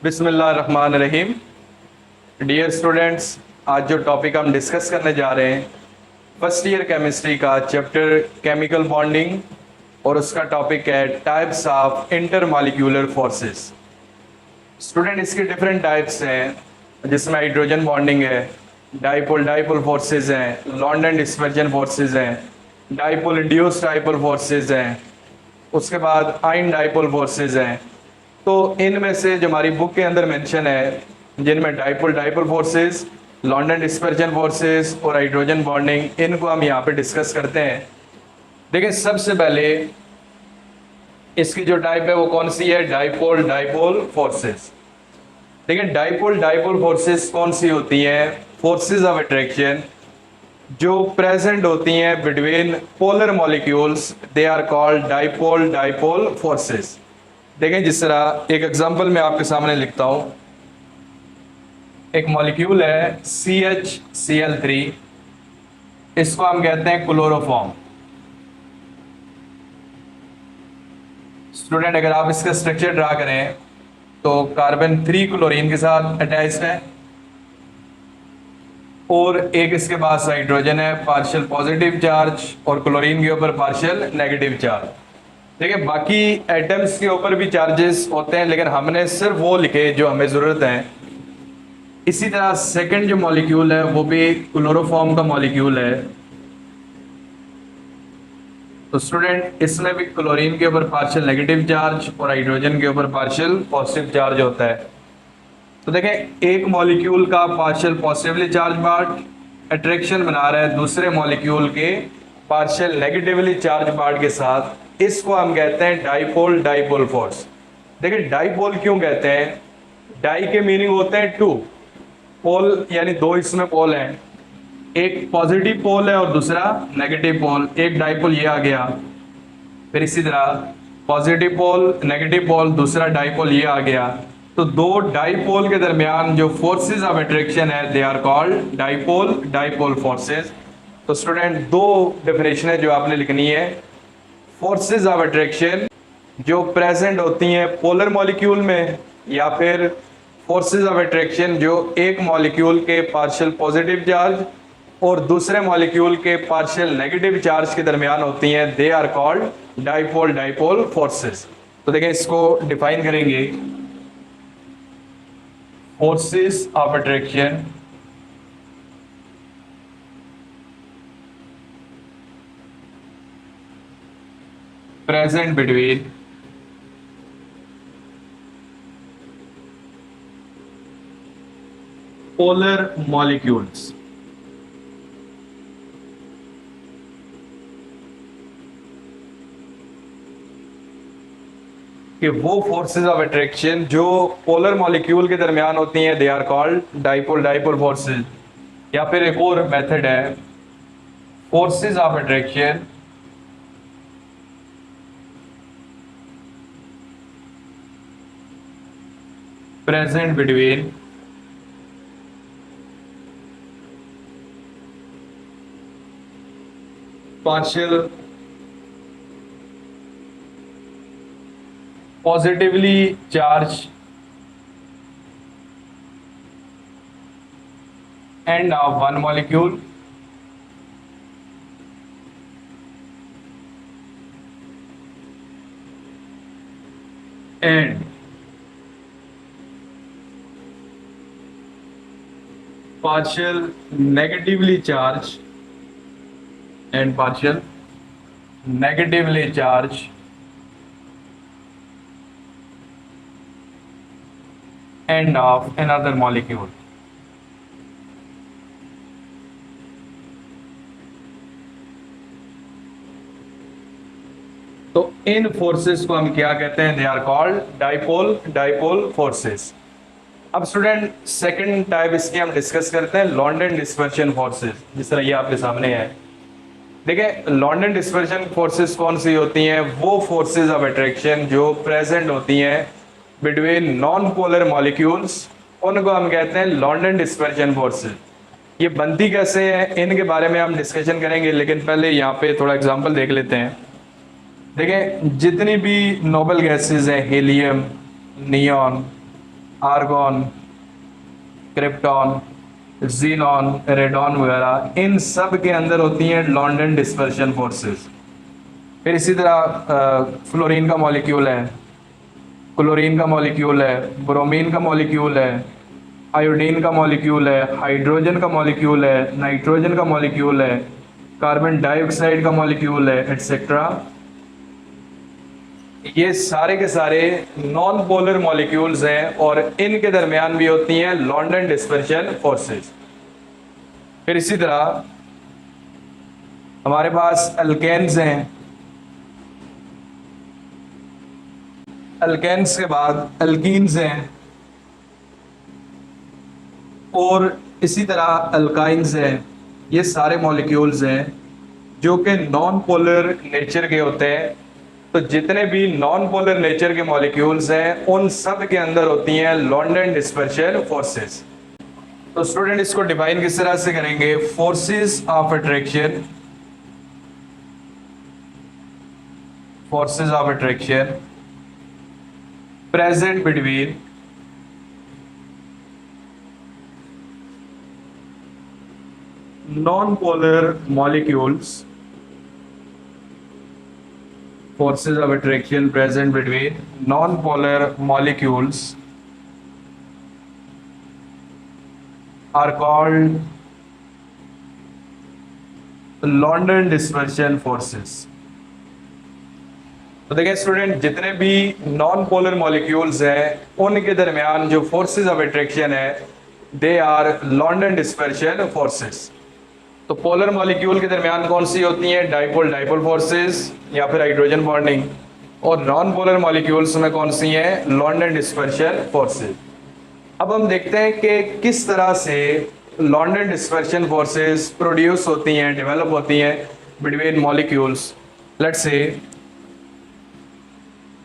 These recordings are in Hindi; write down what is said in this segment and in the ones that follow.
बिस्मिल्लाहिर्रहमानिर्रहीम। डियर स्टूडेंट्स, आज जो टॉपिक हम डिस्कस करने जा रहे हैं फर्स्ट ईयर केमिस्ट्री का चैप्टर केमिकल बॉन्डिंग और उसका टॉपिक है types of intermolecular forces. Student, इसके डिफरेंट टाइप्स हैं जिसमें हाइड्रोजन बॉन्डिंग है, डाइपोल डाइपोल फोर्सेस हैं, लॉन्डन डिस्पर्जन फोर्सेस हैं, डाइपोल इंड्यूस्ड डाइपोल फोर्सेस हैं, उसके बाद आयन डाइपोल फोर्सेस हैं। तो इनमें से जो हमारी बुक के अंदर मेंशन है जिनमें dipole dipole forces, London dispersion forces और हाइड्रोजन बॉन्डिंग, इनको हम यहाँ पे डिस्कस करते हैं। देखिए, सबसे पहले इसकी जो टाइप है वो कौन सी है? Dipole dipole forces. देखिए, डाइपोल डाइपोल फोर्सेस कौन सी होती हैं? फोर्सेस ऑफ अट्रैक्शन जो प्रेजेंट होती हैं between polar molecules, they are called dipole dipole forces. देखें, जिस तरह एक एग्जांपल मैं आपके सामने लिखता हूं। एक मॉलिक्यूल है CHCl3, इसको हम कहते हैं क्लोरोफॉर्म। स्टूडेंट, अगर आप इसका स्ट्रक्चर ड्रा करें तो कार्बन 3 क्लोरीन के साथ अटैच्ड है और एक इसके पास हाइड्रोजन है, पार्शियल पॉजिटिव चार्ज, और क्लोरीन के ऊपर पार्शियल नेगेटिव चार्ज। देखिए, बाकी एटम्स के ऊपर भी चार्जेस होते हैं, लेकिन हमने सिर्फ वो लिखे जो हमें ज़रूरत है। इसी तरह सेकंड जो मॉलिक्यूल है वो भी क्लोरोफॉर्म का मॉलिक्यूल है। तो स्टूडेंट, इसमें भी क्लोरीन के ऊपर पार्शियल नेगेटिव चार्ज और हाइड्रोजन के ऊपर पार्शियल पॉजिटिव चार्ज होता है। तो देखें, एक मॉलिक्यूल का partial positively charge part attraction बना रहा है दूसरे मॉलिक्यूल के पार्शियल नेगेटिवली चार्ज पार्ट के साथ। इसको हम कहते हैं डाइपोल डाइपोल फोर्स। देखिए, डाइपोल क्यों कहते हैं? डाई के मीनिंग होते हैं टू, पोल यानी दो इसमें पोल हैं, एक पॉजिटिव पोल है और दूसरा नेगेटिव पोल। एक डाइपोल ये आ गया, फिर इसी तरह पॉजिटिव पोल नेगेटिव पोल, दूसरा डाइपोल ये आ गया। तो दो डाइपोल के दरमियान जो फोर्सेस ऑफ अट्रैक्शन है they are called dipole dipole forces. तो स्टूडेंट, दो डेफिनेशन है जो आपने लिखनी है। फोर्सेस ऑफ अट्रैक्शन जो प्रेजेंट होती हैं पोलर मॉलिक्यूल में, या फिर फोर्सेस ऑफ अट्रैक्शन जो एक मॉलिक्यूल के पार्शियल पॉजिटिव चार्ज और दूसरे मॉलिक्यूल के पार्शियल नेगेटिव चार्ज के दरमियान होती हैं, they are called dipole dipole forces. तो देखें, इसको डिफाइन करेंगे। Forces of attraction present between polar molecules। कि वो फोर्सेस ऑफ अट्रैक्शन जो पोलर मॉलिक्यूल के दरमियान होती हैं, they are called dipole dipole forces. या फिर एक और मेथड है, forces of attraction present between partial positively charged end of one molecule and partial negatively charged and partial negatively charged end of another molecule। तो इन फोर्सेस को हम क्या कहते हैं? They are called dipole dipole forces. अब स्टूडेंट, सेकंड टाइप इसकी हम डिस्कस करते हैं, लॉन्डन डिस्पर्शन फोर्सेस। जिस तरह ये आपके सामने है। देखिए, लॉन्डन डिस्पर्शन फोर्सेस कौन सी होती हैं? वो फोर्सेस ऑफ अट्रैक्शन जो प्रेजेंट होती हैं बिटवीन नॉन पोलर मॉलिक्यूल्स, उनको हम कहते हैं लॉन्डन डिस्पर्शन फोर्सेस। ये बनती कैसे हैं इनके बारे में हम डिस्कशन करेंगे, लेकिन पहले यहाँ पे थोड़ा एग्जांपल देख लेते हैं। देखें, जितनी भी नोबल गैसेस हैं, helium, neon, argon, krypton, xenon, radon वगैरह, इन सब के अंदर होती हैं लॉन्डन डिस्पर्शन फोर्सेस। फिर इसी तरह फ्लोरीन का मॉलिक्यूल है, क्लोरीन का मॉलिक्यूल है, ब्रोमीन का मॉलिक्यूल है, आयोडीन का मॉलिक्यूल है, हाइड्रोजन का मॉलिक्यूल है, नाइट्रोजन का मॉलिक्यूल है, कार्बन डाइऑक्साइड का मॉलिक्यूल है, एटसेट्रा। ये सारे के सारे नॉन पोलर मॉलिक्यूल्स हैं और इनके दरमियान भी होती हैं लॉन्डन डिस्पर्शन फोर्सेस। फिर इसी तरह हमारे पास अल्केन्स हैं, अल्केन्स के बाद अल्कीन्स हैं और इसी तरह अल्काइंस हैं। ये सारे मॉलिक्यूल्स हैं जो कि नॉन पोलर नेचर के होते हैं। तो जितने भी नॉन पोलर नेचर के मॉलिक्यूल्स हैं उन सब के अंदर होती हैं लॉन्डन डिस्पर्शन फोर्सेस। तो स्टूडेंट इसको डिफाइन किस तरह से करेंगे? Forces of attraction, forces of attraction present between non-polar molecules, forces of attraction present between non-polar molecules are called London dispersion forces। तो देखिए स्टूडेंट, जितने भी नॉन पोलर मॉलिक्यूल्स हैं उनके दरमियान जो फोर्सेस ऑफ अट्रैक्शन है they are London dispersion forces. तो पोलर मॉलिक्यूल के दरमियान कौन सी होती हैं? डाइपोल डाइपोल फोर्सेस या फिर हाइड्रोजन बॉन्डिंग। और नॉन पोलर मॉलिक्यूल्स में कौन सी हैं? London dispersion forces. अब हम देखते हैं कि किस तरह से लॉन्डन डिस्पर्शन फोर्सेस प्रोड्यूस होती हैं, डेवलप होती हैं बिटवीन मॉलिक्यूल्स। लेट्स से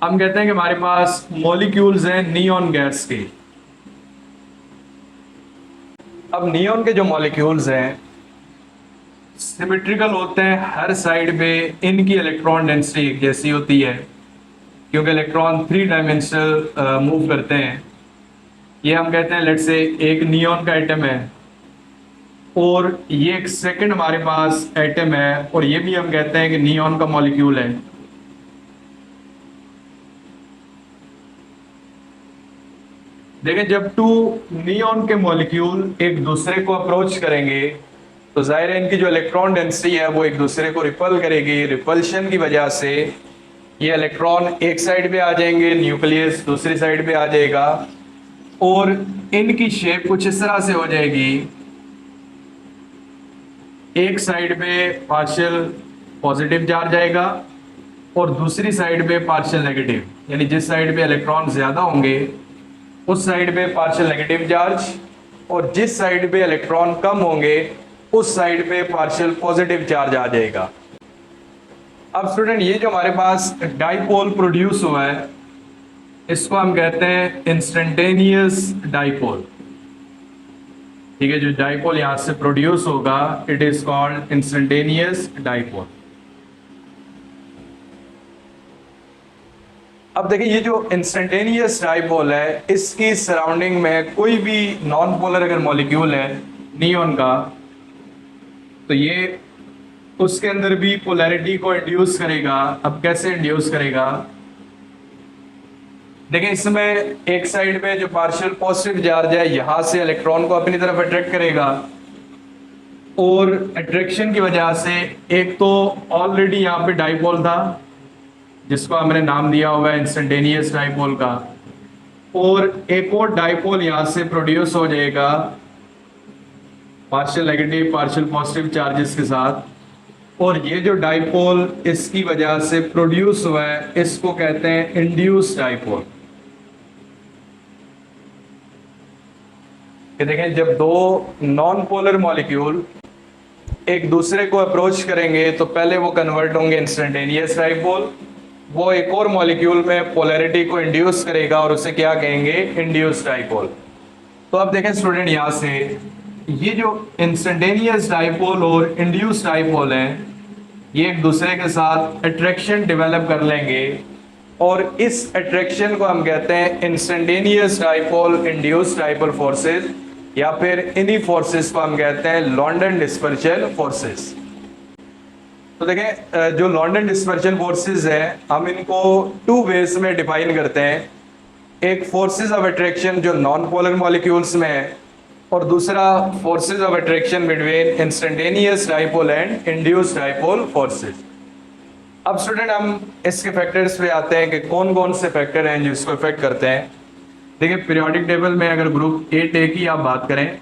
हम कहते हैं कि हमारे पास मॉलिक्यूल्स हैं नियॉन गैस के। अब नियॉन के जो मॉलिक्यूल्स हैं सिमेट्रिकल होते हैं, हर साइड पे इनकी इलेक्ट्रॉन डेंसिटी एक जैसी होती है क्योंकि इलेक्ट्रॉन 3 डायमेंशनल मूव करते हैं। ये हम कहते हैं लेट्स से एक नियॉन का एटम है और ये एक सेकंड हमारे पास एटम है और ये भी हम कहते हैं कि नियॉन का मॉलिक्यूल है। देखिए, जब 2 नियॉन के मॉलिक्यूल एक दूसरे को अप्रोच करेंगे तो जाहिर है इनकी जो इलेक्ट्रॉन डेंसिटी है वो एक दूसरे को रिपल करेगी। रिपल्शन की वजह से ये इलेक्ट्रॉन एक साइड पे आ जाएंगे, न्यूक्लियस दूसरी साइड पे आ जाएगा और इनकी शेप कुछ इस तरह से हो जाएगी। एक साइड पे पार्शियल पॉजिटिव चार्ज आएगा और दूसरी साइड पे पार्शियल नेगेटिव, यानी जिस साइड पे इलेक्ट्रॉन ज्यादा होंगे उस साइड पे पार्शियल नेगेटिव चार्ज और जिस साइड पे इलेक्ट्रॉन कम होंगे उस साइड पे पार्शियल पॉजिटिव चार्ज आ जाएगा। अब स्टूडेंट, ये जो हमारे पास डाइपोल प्रोड्यूस हुआ है इसको हम कहते हैं इंस्टेंटेनियस डाइपोल। ठीक है, जो डाइपोल यहां से प्रोड्यूस होगा it is called instantaneous dipole. अब देखिए, ये जो इंस्टेंटेनियस डाइपोल है इसकी सराउंडिंग में कोई भी नॉन पोलर अगर मॉलिक्यूल है नियॉन का तो ये उसके अंदर भी पोलैरिटी को इंड्यूस करेगा। अब कैसे इंड्यूस करेगा? देखिए, इसमें एक साइड पे जो पार्शियल पॉजिटिव चार्ज है यहां से इलेक्ट्रॉन को अपनी तरफ अट्रैक्ट करेगा और अट्रैक्शन की वजह से एक तो ऑलरेडी यहाँ पे डाइपोल था जिसको हमने नाम दिया हुआ है इंस्टेंटेनियस डाइपोल का, और एक और डाइपोल यहां से प्रोड्यूस हो जाएगा partial negative partial positive charges के साथ। और ये जो डाइपोल इसकी वजह से प्रोड्यूस हुआ है इसको कहते हैं इंड्यूस डाइपोल। ये देखें, जब दो नॉन पोलर मॉलिक्यूल एक दूसरे को अप्रोच करेंगे तो पहले वो कन्वर्ट होंगे इंस्टेंटेनियस डाइपोल, वो एक और मॉलिक्यूल में पोलैरिटी को इंड्यूस करेगा और उसे क्या कहेंगे? Induce dipole. तो अब देखें स्टूडेंट, यहां से ये जो इंस्टेंटेनियस डाइपोल और इंड्यूस डाइपोल है ये एक दूसरे के साथ अट्रैक्शन डेवलप कर लेंगे और इस अट्रैक्शन को हम कहते हैं instantaneous dipole induced dipole forces, या फिर इन्हीं फोर्सेस को हम कहते हैं लॉन्डन डिस्पर्शन फोर्सेस। तो देखें, जो लॉन्डन डिस्पर्शन फोर्सेस हैं, हम इनको टू वेज में डिफाइन करते हैं। एक फोर्सेस ऑफ अट्रैक्शन जो नॉन पोलर मॉलिक्यूल्स में है, और दूसरा forces of attraction between instantaneous dipole and induced dipole forces. अब स्टूडेंट हम इसके फैक्टर्स पे आते हैं कि कौन कौन से फैक्टर हैं जो इसको इफेक्ट करते हैं। देखिए, पीरियोडिक टेबल में अगर ग्रुप 8A की आप बात करें,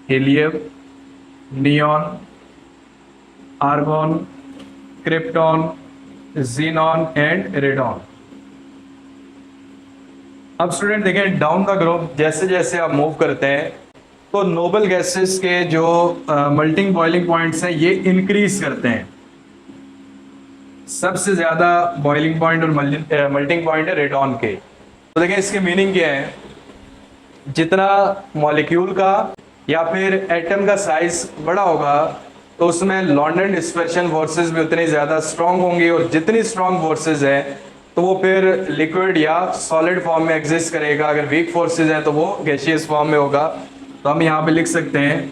helium, neon, argon, krypton, xenon and radon. अब स्टूडेंट देखें, डाउन द ग्रुप जैसे जैसे आप मूव करते हैं तो नोबल गैसेस के जो मेल्टिंग बॉइलिंग पॉइंट्स हैं ये इंक्रीज करते हैं। सबसे ज्यादा बॉइलिंग पॉइंट और मेल्टिंग पॉइंट है रेडॉन के। तो देखें, इसकी मीनिंग क्या है, जितना मॉलिक्यूल का या फिर एटम का साइज बड़ा होगा तो उसमें लॉन्डन डिस्पर्शन फोर्सेस भी उतनी ज़्यादा स्ट्रांग होंगी, और जितनी स्ट्रांग फोर्सेस हैं तो वो फिर लिक्विड या सॉलिड फॉर्म में एग्जिस्ट करेगा। अगर वीक फोर्सेस हैं तो वो गैसियस फॉर्म में होगा। तो हम यहाँ पे लिख सकते हैं,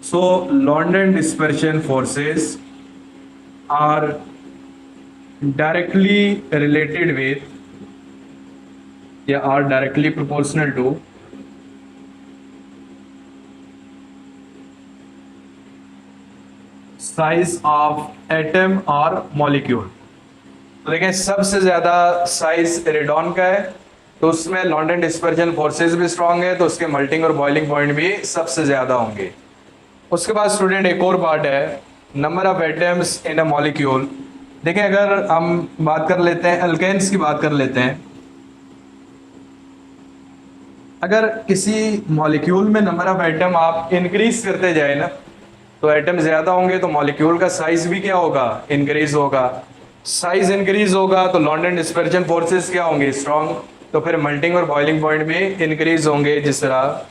so London dispersion forces are directly related with या are directly proportional to size of atom और मॉलिक्यूल। तो देखें, सबसे ज्यादा साइज रेडॉन का है, तो उसमें लॉन्डन डिस्पर्शन फोर्सेस भी स्ट्रांग है, तो उसके मेल्टिंग और बॉइलिंग पॉइंट भी सबसे ज्यादा होंगे। उसके बाद स्टूडेंट एक और पार्ट है, number of atoms in a molecule. देखें, अगर हम बात कर लेते हैं अल्केन्स की बात कर लेते हैं, अगर किसी मॉलिक्यूल में नंबर ऑफ एटम आप इंक्रीज करते जाए ना, तो एटम ज्यादा होंगे तो मॉलिक्यूल का साइज भी क्या होगा, इंक्रीज होगा। साइज इंक्रीज होगा तो लॉन्डन डिस्पर्शन फोर्सेस क्या होंगे, स्ट्रांग, तो फिर मेल्टिंग और बॉइलिंग पॉइंट भी इंक्रीज होंगे। जिस तरह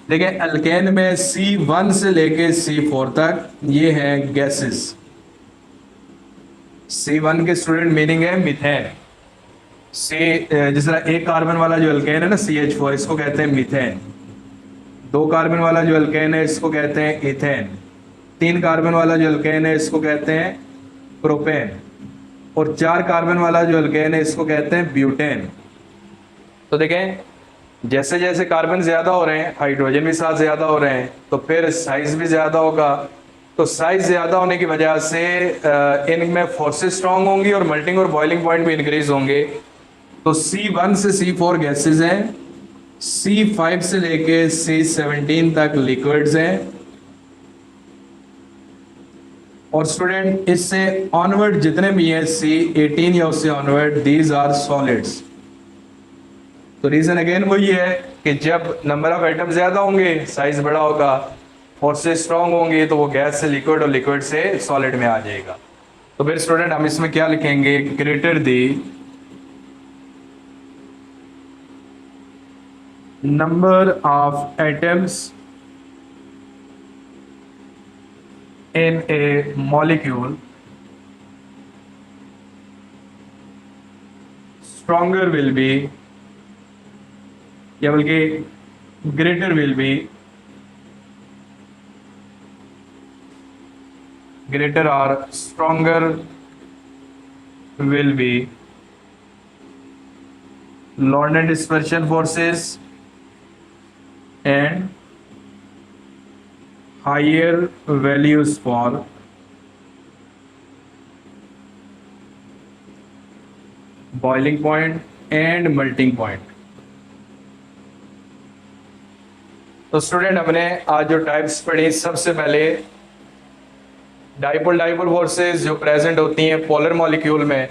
देखिए, अल्केन में C1 से लेके C4 तक ये है गैसेस। C1 के स्टूडेंट मीनिंग है मीथेन। जिस तरह एक कार्बन वाला जो अल्केन है ना CH4, इसको कहते हैं मीथेन। 2 कार्बन वाला जो अल्केन है इसको कहते हैं इथेन। 3 कार्बन वाला जो अल्केन है इसको कहते हैं प्रोपेन, और 4 कार्बन वाला जो अल्केन है इसको कहते हैं ब्यूटेन। तो देखें, जैसे जैसे कार्बन ज्यादा हो रहे हैं, हाइड्रोजन भी साथ ज्यादा हो रहे हैं, तो फिर साइज भी ज्यादा होगा। तो साइज ज्यादा होने की वजह से इनमें फोर्सेस स्ट्रांग होंगी और मेल्टिंग और बॉइलिंग पॉइंट भी इंक्रीज होंगे। तो C1 से C4 गैसेस हैं, C5 से लेके C17 तक लिक्विड्स हैं, और स्टूडेंट इससे ऑनवर्ड जितने भी हैं C18 या उससे ऑनवर्ड, दीज आर सॉलिड्स। तो रीजन अगेन वही है कि जब नंबर ऑफ एटम ज्यादा होंगे, साइज बड़ा होगा, फोर्सेस स्ट्रांग होंगे, तो वो गैस से लिक्विड और लिक्विड से सॉलिड में आ जाएगा। तो फिर स्टूडेंट हम इसमें क्या लिखेंगे, greater the number of atoms in a molecule, stronger will be, या बल्कि greater will be, greater or stronger will be London dispersion forces and higher values for boiling point and melting point। तो स्टूडेंट हमने आज जो टाइप्स पढ़ी, सबसे पहले डाइपोल फोर्सेस जो प्रेजेंट होती हैं पोलर मॉलिक्यूल में,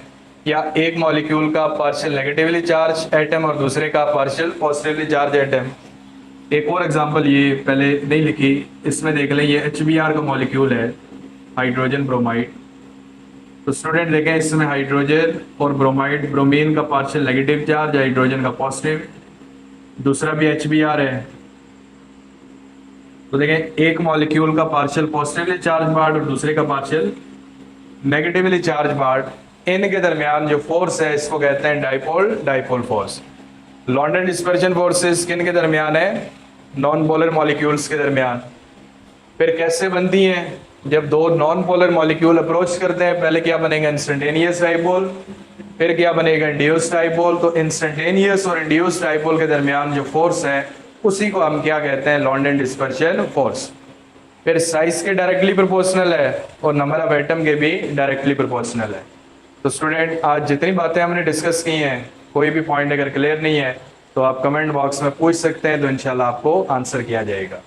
या एक मॉलिक्यूल का पार्शियल नेगेटिवली चार्ज एटम और दूसरे का पार्शियल पॉजिटिवली चार्ज एटम। एक और एग्जांपल ये पहले नहीं लिखी, इसमें देख लें, ये HBr का मॉलिक्यूल है, हाइड्रोजन ब्रोमाइड। तो स्टूडेंट देखें, इसमें हाइड्रोजन और ब्रोमाइड, ब्रोमीन का पार्शियल नेगेटिव चार्ज, हाइड्रोजन का पॉजिटिव, दूसरा भी HBr है। तो देखें, एक मॉलिक्यूल का पार्शियल पॉजिटिवली चार्ज पार्ट और दूसरे का पार्शियल नेगेटिवली चार्ज पार्ट। इनके दरमियान जो फोर्स है इसको कहते हैं dipole dipole force. London dispersion forces किन के दरमियान है? नॉन पोलर मॉलिक्यूल्स के दरमियान। फिर कैसे बनती हैं? जब दो नॉन पोलर मॉलिक्यूल अप्रोच करते हैं पहले क्या बनेगा? Instantaneous dipole. फिर क्या बनेगा? Induce dipole. तो इंस्टेंटेनियस और इंड्यूस डाइपोल के दरमियान जो फोर्स है उसी को हम क्या कहते हैं? London dispersion force. फिर साइज के डायरेक्टली प्रोपोर्शनल है और नंबर ऑफ एटम के भी डायरेक्टली प्रोपोर्शनल है। तो स्टूडेंट आज जितनी बातें हमने डिस्कस की हैं, कोई भी पॉइंट अगर क्लियर नहीं है तो आप कमेंट बॉक्स में पूछ सकते हैं, तो इंशाल्लाह आपको आंसर किया जाएगा।